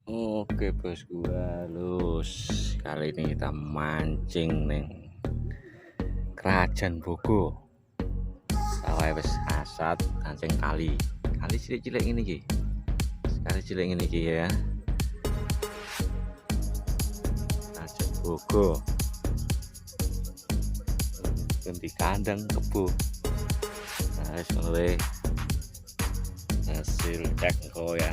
Oke bosku, halus. Kali ini kita mancing neng Krajan Bogo. Sawah wis asat mancing kali. Kali cilik-cilik ini ki. Kali cilik ini ki ya. Krajan Bogo. Ganti kandang kebo. Nah, mulai hasil teko ya.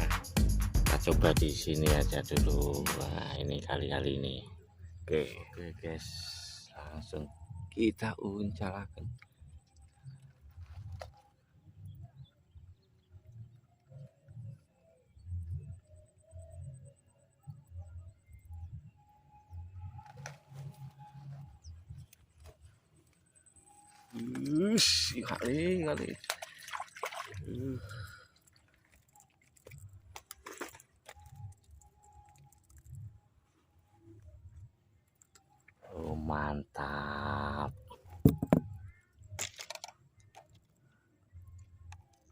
Kita coba di sini aja dulu. Wah, ini kali-kali ini. Oke guys, langsung kita uncalakan. Kali kali. Oh, mantap.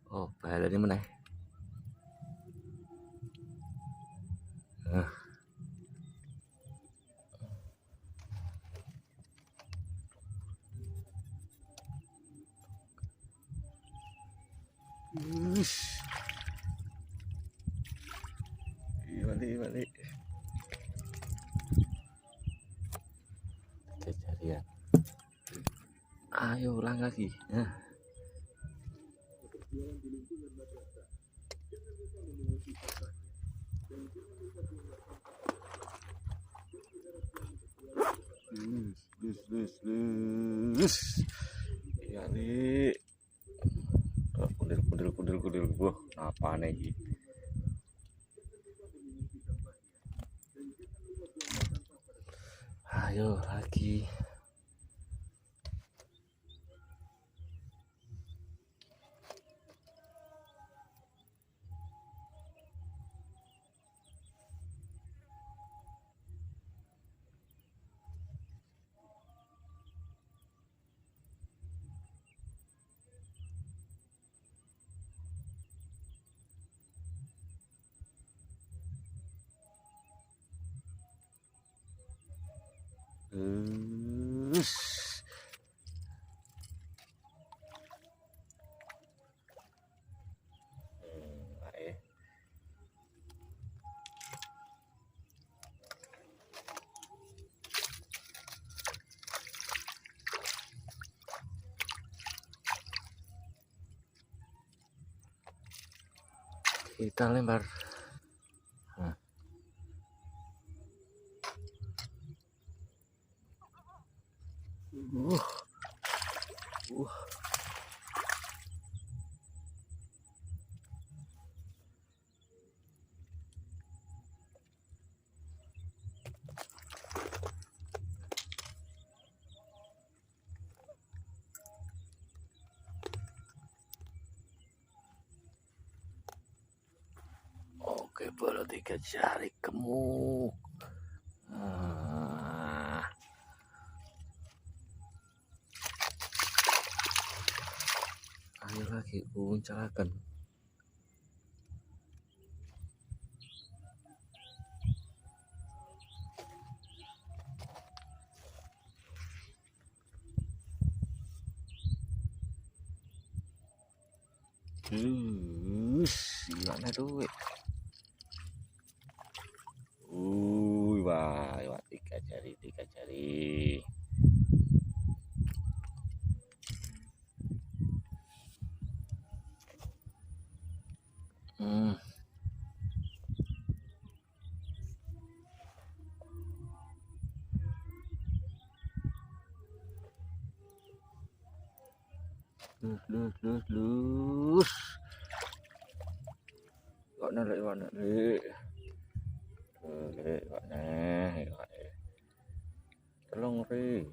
Oh, balanya mana? Balik. Kejadian. Ayo ulang lagi. Nah. Iya nih. Kundil. Wah, apa nih? Ayo lagi. Kita lempar. Nah. Oke, bola 3 jari gemuk. Ayo lagi uncalakan. Gimana duit? Wah, 3 jari. Lus. Kok narik mana nih? Kok nih? Tolong ri.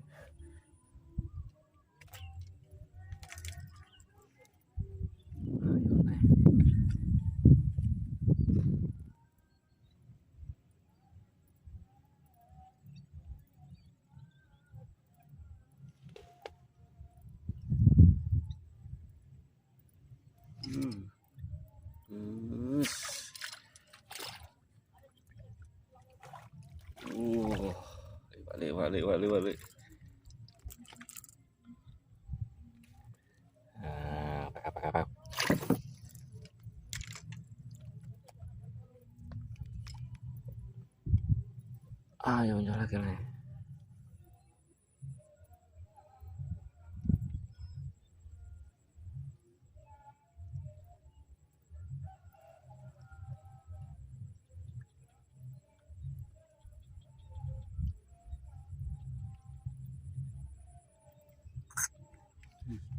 Balik. Nah, pakap. Ayo nyala kene.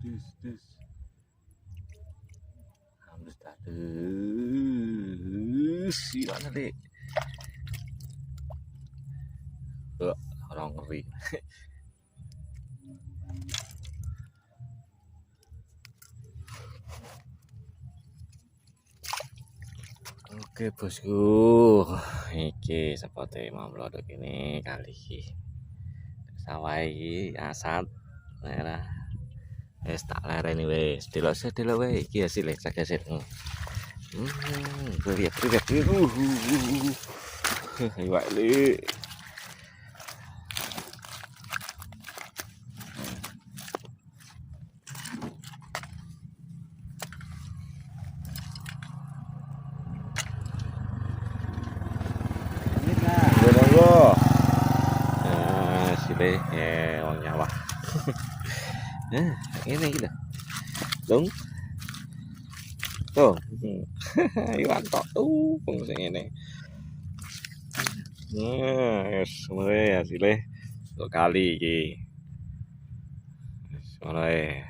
Des. Ambes tadus. Gimana, Dek? Orang ngeri. Oke bosku, iki sepote mau melodok ini kali iki. Sawah iki asat merah. Wis tak lereni wis. Delok wae iki hasil cek hasil. Lihat. Iwak li. Monggo. Nah, sile wong nyawa. Nah, ini gitu. Dong. Tuh. Iwan tok tuh sing ngene. Nah, wis mulai hasilnya 2 kali iki. Wis mulai.